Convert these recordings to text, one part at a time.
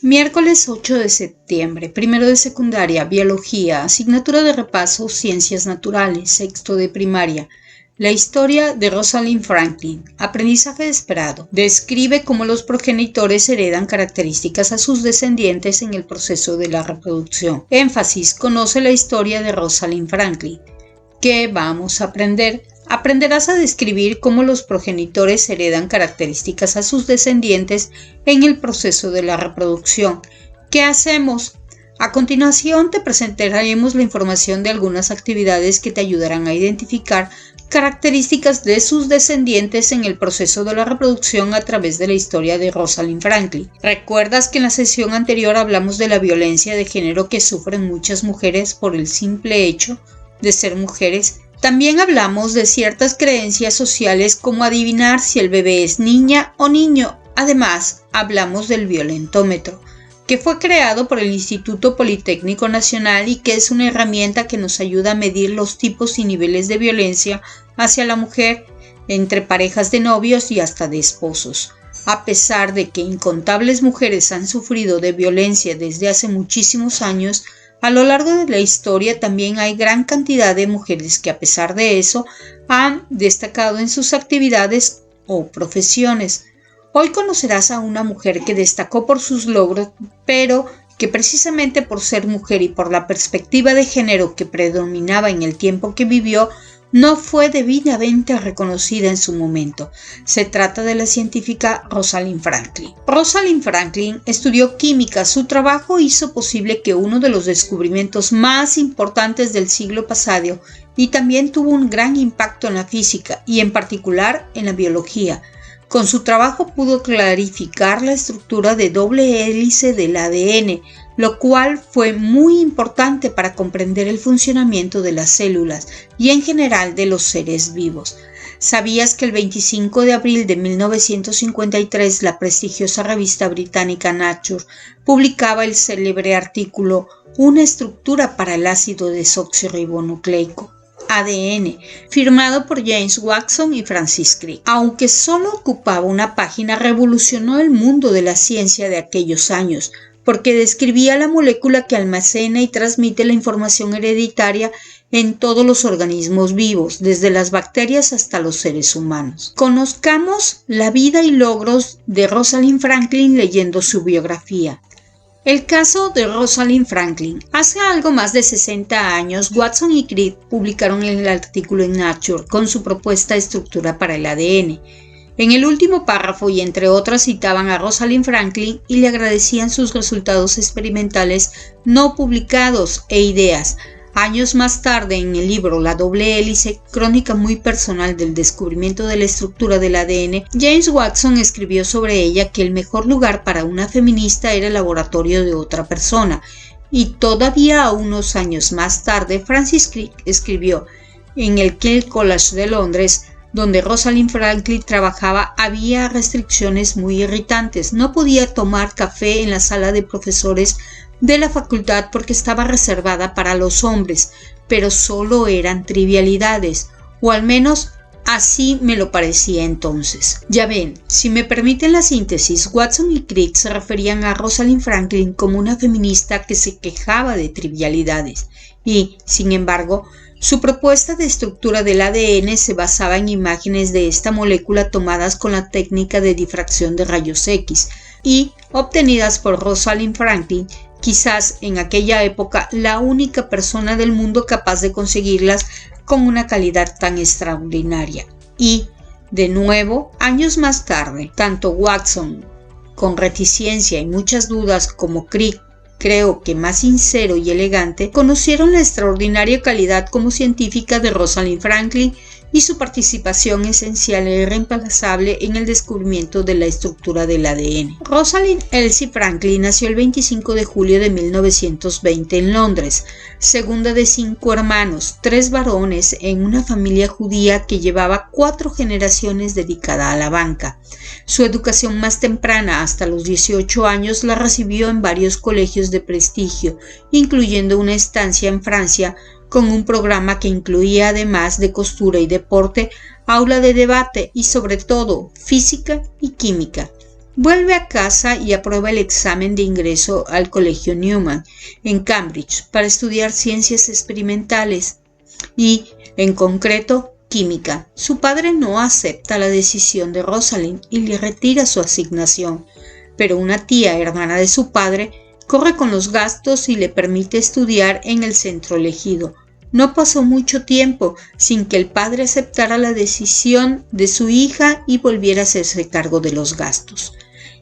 Miércoles 8 de septiembre, primero de secundaria, biología, asignatura de repaso, ciencias naturales, sexto de primaria. La historia de Rosalind Franklin, aprendizaje esperado, describe cómo los progenitores heredan características a sus descendientes en el proceso de la reproducción. Énfasis, conoce la historia de Rosalind Franklin. ¿Qué vamos a aprender? Aprenderás a describir cómo los progenitores heredan características a sus descendientes en el proceso de la reproducción. ¿Qué hacemos? A continuación te presentaremos la información de algunas actividades que te ayudarán a identificar características de sus descendientes en el proceso de la reproducción a través de la historia de Rosalind Franklin. ¿Recuerdas que en la sesión anterior hablamos de la violencia de género que sufren muchas mujeres por el simple hecho de ser mujeres? También hablamos de ciertas creencias sociales como adivinar si el bebé es niña o niño. Además, hablamos del violentómetro, que fue creado por el Instituto Politécnico Nacional y que es una herramienta que nos ayuda a medir los tipos y niveles de violencia hacia la mujer entre parejas de novios y hasta de esposos. A pesar de que incontables mujeres han sufrido de violencia desde hace muchísimos años, a lo largo de la historia también hay gran cantidad de mujeres que a pesar de eso han destacado en sus actividades o profesiones. Hoy conocerás a una mujer que destacó por sus logros, pero que precisamente por ser mujer y por la perspectiva de género que predominaba en el tiempo que vivió, no fue debidamente reconocida en su momento. Se trata de la científica Rosalind Franklin. Rosalind Franklin estudió química. Su trabajo hizo posible que uno de los descubrimientos más importantes del siglo pasado y también tuvo un gran impacto en la física y en particular en la biología. Con su trabajo pudo clarificar la estructura de doble hélice del ADN, lo cual fue muy importante para comprender el funcionamiento de las células y en general de los seres vivos. ¿Sabías que el 25 de abril de 1953 la prestigiosa revista británica Nature publicaba el célebre artículo «Una estructura para el ácido desoxirribonucleico»? ADN, firmado por James Watson y Francis Crick. Aunque solo ocupaba una página, revolucionó el mundo de la ciencia de aquellos años, porque describía la molécula que almacena y transmite la información hereditaria en todos los organismos vivos, desde las bacterias hasta los seres humanos. Conozcamos la vida y logros de Rosalind Franklin leyendo su biografía. El caso de Rosalind Franklin. Hace algo más de 60 años, Watson y Crick publicaron el artículo en Nature con su propuesta de estructura para el ADN. En el último párrafo y entre otras citaban a Rosalind Franklin y le agradecían sus resultados experimentales no publicados e ideas. Años más tarde, en el libro La doble hélice, crónica muy personal del descubrimiento de la estructura del ADN, James Watson escribió sobre ella que el mejor lugar para una feminista era el laboratorio de otra persona. Y todavía unos años más tarde, Francis Crick escribió en el King's College de Londres, donde Rosalind Franklin trabajaba, había restricciones muy irritantes. No podía tomar café en la sala de profesores de la facultad porque estaba reservada para los hombres, pero solo eran trivialidades, o al menos así me lo parecía entonces. Ya ven, si me permiten la síntesis, Watson y Crick se referían a Rosalind Franklin como una feminista que se quejaba de trivialidades y, sin embargo, su propuesta de estructura del ADN se basaba en imágenes de esta molécula tomadas con la técnica de difracción de rayos X y obtenidas por Rosalind Franklin, quizás en aquella época la única persona del mundo capaz de conseguirlas con una calidad tan extraordinaria. Y, de nuevo, años más tarde, tanto Watson, con reticencia y muchas dudas, como Crick, creo que más sincero y elegante, conocieron la extraordinaria calidad como científica de Rosalind Franklin y su participación esencial e irreemplazable en el descubrimiento de la estructura del ADN. Rosalind Elsie Franklin nació el 25 de julio de 1920 en Londres, segunda de 5 hermanos, 3 varones, en una familia judía que llevaba 4 generaciones dedicada a la banca. Su educación más temprana, hasta los 18 años, la recibió en varios colegios de prestigio, incluyendo una estancia en Francia, con un programa que incluía, además de costura y deporte, aula de debate y, sobre todo, física y química. Vuelve a casa y aprueba el examen de ingreso al Colegio Newman en Cambridge para estudiar ciencias experimentales y, en concreto, química. Su padre no acepta la decisión de Rosalind y le retira su asignación, pero una tía, hermana de su padre, corre con los gastos y le permite estudiar en el centro elegido. No pasó mucho tiempo sin que el padre aceptara la decisión de su hija y volviera a hacerse cargo de los gastos.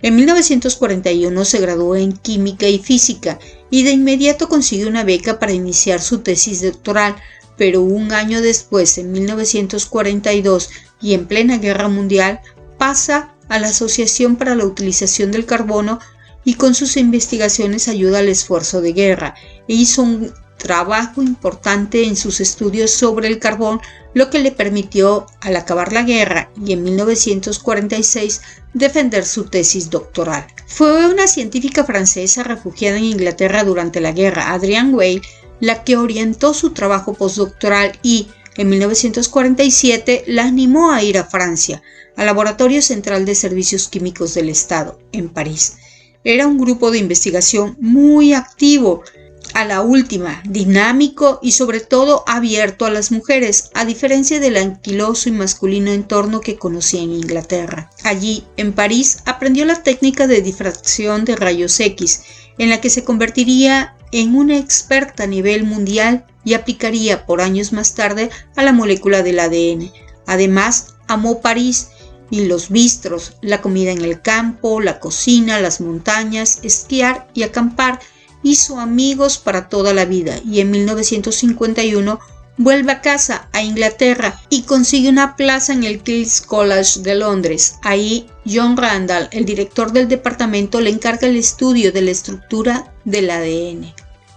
En 1941 se graduó en Química y Física y de inmediato consiguió una beca para iniciar su tesis doctoral, pero un año después, en 1942 y en plena Guerra Mundial, pasa a la Asociación para la Utilización del Carbono y con sus investigaciones ayuda al esfuerzo de guerra e hizo un trabajo importante en sus estudios sobre el carbón, lo que le permitió, al acabar la guerra y en 1946, defender su tesis doctoral. Fue una científica francesa refugiada en Inglaterra durante la guerra, Adrienne Weil, la que orientó su trabajo postdoctoral y, en 1947, la animó a ir a Francia, al Laboratorio Central de Servicios Químicos del Estado, en París. Era un grupo de investigación muy activo, a la última, dinámico y sobre todo abierto a las mujeres, a diferencia del anquiloso y masculino entorno que conocía en Inglaterra. Allí, en París, aprendió la técnica de difracción de rayos X, en la que se convertiría en una experta a nivel mundial y aplicaría por años más tarde a la molécula del ADN. Además, amó París y los bistros, la comida en el campo, la cocina, las montañas, esquiar y acampar. Hizo amigos para toda la vida y en 1951 vuelve a casa, a Inglaterra, y consigue una plaza en el King's College de Londres. Ahí, John Randall, el director del departamento, le encarga el estudio de la estructura del ADN.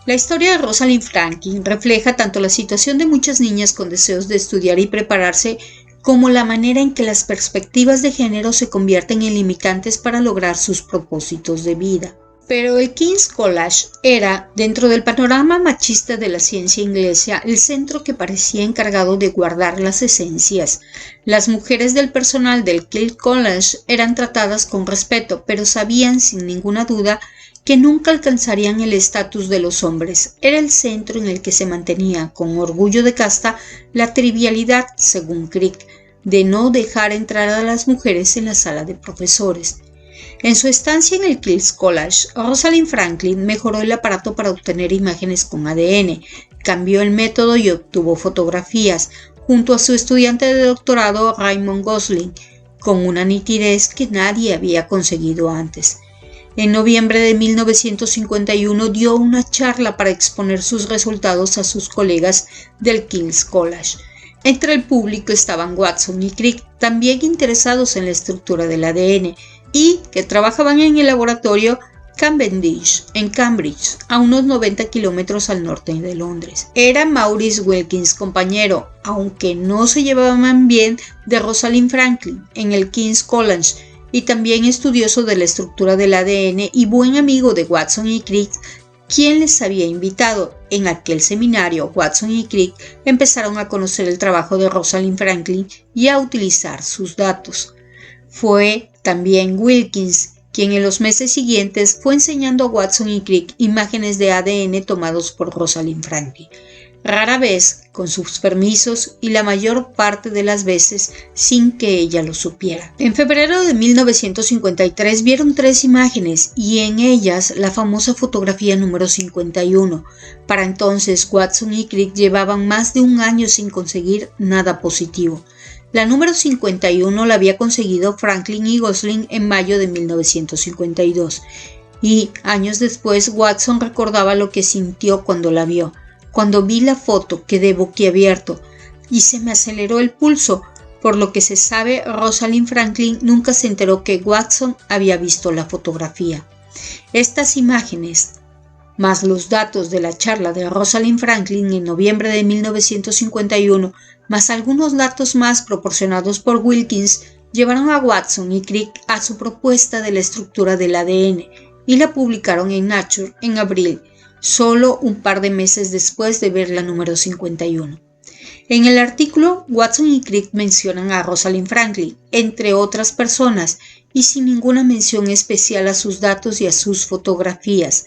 La historia de Rosalind Franklin refleja tanto la situación de muchas niñas con deseos de estudiar y prepararse, como la manera en que las perspectivas de género se convierten en limitantes para lograr sus propósitos de vida. Pero el King's College era, dentro del panorama machista de la ciencia inglesa, el centro que parecía encargado de guardar las esencias. Las mujeres del personal del King's College eran tratadas con respeto, pero sabían sin ninguna duda que nunca alcanzarían el estatus de los hombres. Era el centro en el que se mantenía, con orgullo de casta, la trivialidad, según Crick, de no dejar entrar a las mujeres en la sala de profesores. En su estancia en el King's College, Rosalind Franklin mejoró el aparato para obtener imágenes con ADN, cambió el método y obtuvo fotografías, junto a su estudiante de doctorado Raymond Gosling, con una nitidez que nadie había conseguido antes. En noviembre de 1951 dio una charla para exponer sus resultados a sus colegas del King's College. Entre el público estaban Watson y Crick, también interesados en la estructura del ADN, y que trabajaban en el laboratorio Cavendish, en Cambridge, a unos 90 kilómetros al norte de Londres. Era Maurice Wilkins, compañero, aunque no se llevaban bien, de Rosalind Franklin en el King's College, y también estudioso de la estructura del ADN y buen amigo de Watson y Crick, quien les había invitado. En aquel seminario, Watson y Crick empezaron a conocer el trabajo de Rosalind Franklin y a utilizar sus datos. Fue también Wilkins quien en los meses siguientes fue enseñando a Watson y Crick imágenes de ADN tomados por Rosalind Franklin, rara vez con sus permisos y la mayor parte de las veces sin que ella lo supiera. En febrero de 1953 vieron 3 imágenes y en ellas la famosa fotografía número 51. Para entonces Watson y Crick llevaban más de un año sin conseguir nada positivo. La número 51 la había conseguido Franklin y Gosling en mayo de 1952 y años después Watson recordaba lo que sintió cuando la vio. Cuando vi la foto quedé boquiabierto y se me aceleró el pulso. Por lo que se sabe, Rosalind Franklin nunca se enteró que Watson había visto la fotografía. Estas imágenes, más los datos de la charla de Rosalind Franklin en noviembre de 1951, más algunos datos más proporcionados por Wilkins, llevaron a Watson y Crick a su propuesta de la estructura del ADN y la publicaron en Nature en abril, solo un par de meses después de ver la número 51. En el artículo, Watson y Crick mencionan a Rosalind Franklin, entre otras personas, y sin ninguna mención especial a sus datos y a sus fotografías.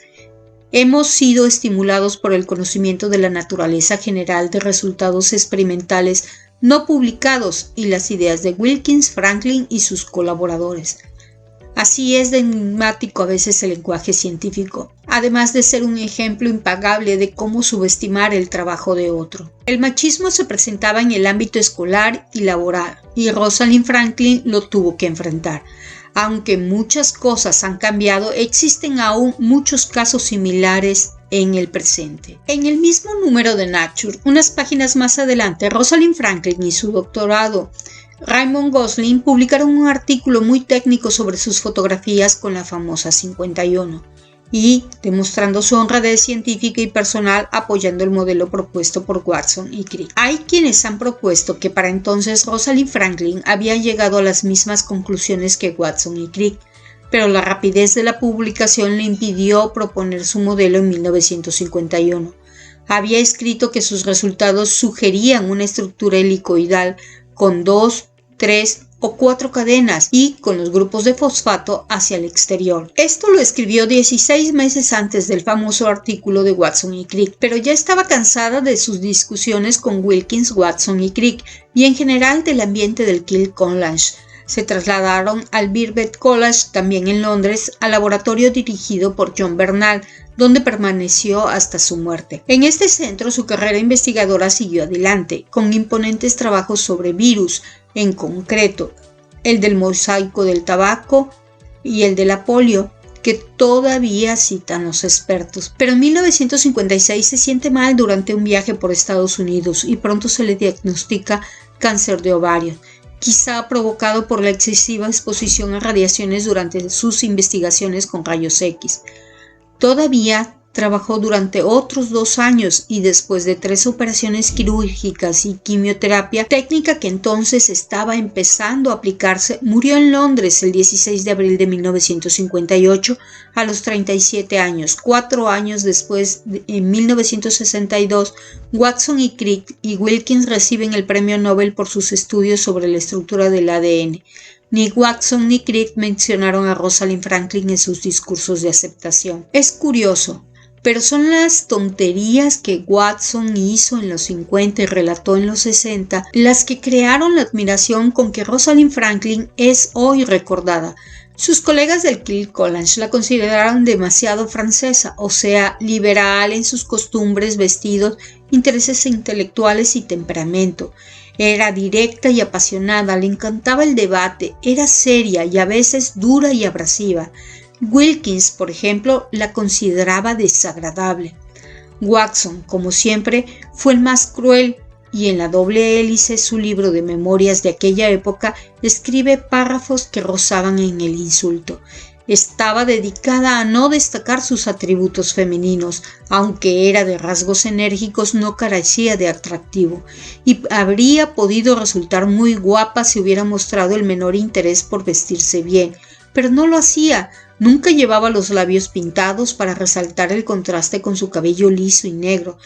Hemos sido estimulados por el conocimiento de la naturaleza general de resultados experimentales no publicados y las ideas de Wilkins, Franklin y sus colaboradores. Así es de enigmático a veces el lenguaje científico, además de ser un ejemplo impagable de cómo subestimar el trabajo de otro. El machismo se presentaba en el ámbito escolar y laboral, y Rosalind Franklin lo tuvo que enfrentar. Aunque muchas cosas han cambiado, existen aún muchos casos similares en el presente. En el mismo número de Nature, unas páginas más adelante, Rosalind Franklin y su doctorado Raymond Gosling publicaron un artículo muy técnico sobre sus fotografías con la famosa 51 y demostrando su honradez científica y personal apoyando el modelo propuesto por Watson y Crick. Hay quienes han propuesto que para entonces Rosalind Franklin había llegado a las mismas conclusiones que Watson y Crick, pero la rapidez de la publicación le impidió proponer su modelo en 1951. Había escrito que sus resultados sugerían una estructura helicoidal con 2, 3 o 4 cadenas y con los grupos de fosfato hacia el exterior. Esto lo escribió 16 meses antes del famoso artículo de Watson y Crick, pero ya estaba cansada de sus discusiones con Wilkins, Watson y Crick y en general del ambiente del Keele College. Se trasladaron al Birkbeck College, también en Londres, al laboratorio dirigido por John Bernal, donde permaneció hasta su muerte. En este centro su carrera investigadora siguió adelante, con imponentes trabajos sobre virus, en concreto el del mosaico del tabaco y el de la polio, que todavía citan los expertos. Pero en 1956 se siente mal durante un viaje por Estados Unidos y pronto se le diagnostica cáncer de ovario, quizá provocado por la excesiva exposición a radiaciones durante sus investigaciones con rayos X. Todavía trabajó durante otros 2 años y después de 3 operaciones quirúrgicas y quimioterapia, técnica que entonces estaba empezando a aplicarse, murió en Londres el 16 de abril de 1958 a los 37 años. 4 años después, en 1962, Watson y Crick y Wilkins reciben el premio Nobel por sus estudios sobre la estructura del ADN. Ni Watson ni Crick mencionaron a Rosalind Franklin en sus discursos de aceptación. Es curioso, pero son las tonterías que Watson hizo en los 50 y relató en los 60 las que crearon la admiración con que Rosalind Franklin es hoy recordada. Sus colegas del Keele College la consideraron demasiado francesa, o sea, liberal en sus costumbres, vestidos, intereses intelectuales y temperamento. Era directa y apasionada, le encantaba el debate, era seria y a veces dura y abrasiva. Wilkins, por ejemplo, la consideraba desagradable. Watson, como siempre, fue el más cruel y en La doble hélice, su libro de memorias de aquella época, escribe párrafos que rozaban en el insulto. Estaba dedicada a no destacar sus atributos femeninos, aunque era de rasgos enérgicos, no carecía de atractivo, y habría podido resultar muy guapa si hubiera mostrado el menor interés por vestirse bien, pero no lo hacía. Nunca llevaba los labios pintados para resaltar el contraste con su cabello liso y negro,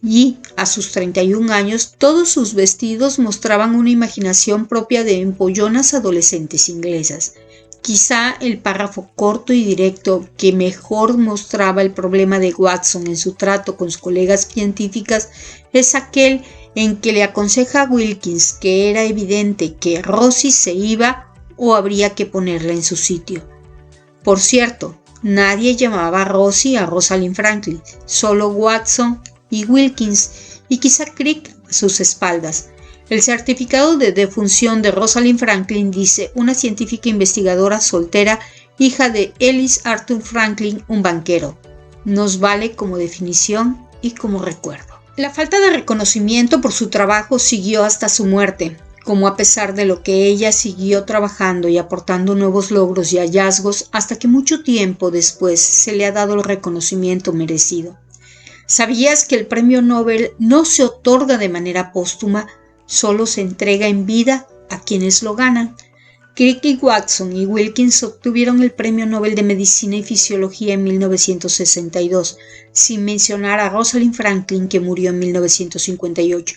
y a sus 31 años todos sus vestidos mostraban una imaginación propia de empollonas adolescentes inglesas. Quizá el párrafo corto y directo que mejor mostraba el problema de Watson en su trato con sus colegas científicas es aquel en que le aconseja a Wilkins que era evidente que Rosie se iba o habría que ponerla en su sitio. Por cierto, nadie llamaba a Rosie a Rosalind Franklin, solo Watson y Wilkins, y quizá Crick a sus espaldas. El certificado de defunción de Rosalind Franklin dice: una científica investigadora soltera, hija de Ellis Arthur Franklin, un banquero. Nos vale como definición y como recuerdo. La falta de reconocimiento por su trabajo siguió hasta su muerte, como a pesar de lo que ella siguió trabajando y aportando nuevos logros y hallazgos, hasta que mucho tiempo después se le ha dado el reconocimiento merecido. ¿Sabías que el premio Nobel no se otorga de manera póstuma? Solo se entrega en vida a quienes lo ganan. Crick y Watson y Wilkins obtuvieron el Premio Nobel de Medicina y Fisiología en 1962, sin mencionar a Rosalind Franklin, que murió en 1958.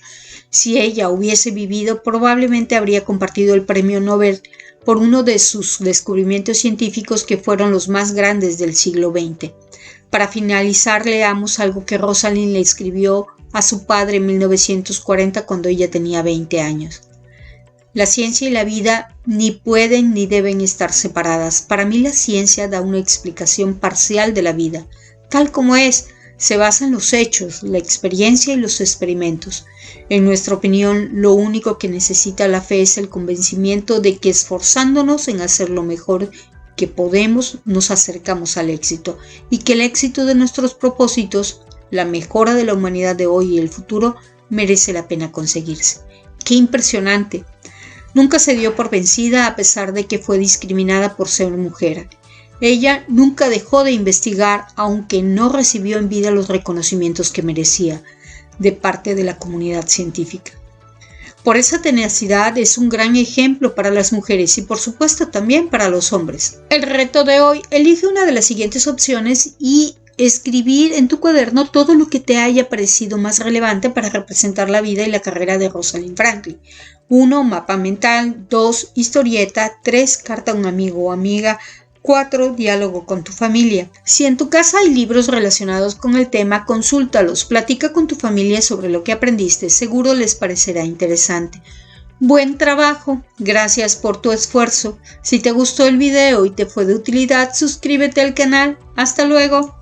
Si ella hubiese vivido, probablemente habría compartido el Premio Nobel por uno de sus descubrimientos científicos que fueron los más grandes del siglo XX. Para finalizar, leamos algo que Rosalind le escribió a su padre en 1940 cuando ella tenía 20 años. La ciencia y la vida ni pueden ni deben estar separadas. Para mí la ciencia da una explicación parcial de la vida, tal como es. Se basa en los hechos, la experiencia y los experimentos. En nuestra opinión, lo único que necesita la fe es el convencimiento de que esforzándonos en hacer lo mejor que podemos, nos acercamos al éxito, y que el éxito de nuestros propósitos, la mejora de la humanidad de hoy y el futuro, merece la pena conseguirse. ¡Qué impresionante! Nunca se dio por vencida a pesar de que fue discriminada por ser mujer. Ella nunca dejó de investigar, aunque no recibió en vida los reconocimientos que merecía de parte de la comunidad científica. Por esa tenacidad es un gran ejemplo para las mujeres y por supuesto también para los hombres. El reto de hoy: elige una de las siguientes opciones y escribir en tu cuaderno todo lo que te haya parecido más relevante para representar la vida y la carrera de Rosalind Franklin. 1. Mapa mental. 2. Historieta. 3. Carta a un amigo o amiga. 4. Diálogo con tu familia. Si en tu casa hay libros relacionados con el tema, consúltalos. Platica con tu familia sobre lo que aprendiste. Seguro les parecerá interesante. Buen trabajo. Gracias por tu esfuerzo. Si te gustó el video y te fue de utilidad, suscríbete al canal. Hasta luego.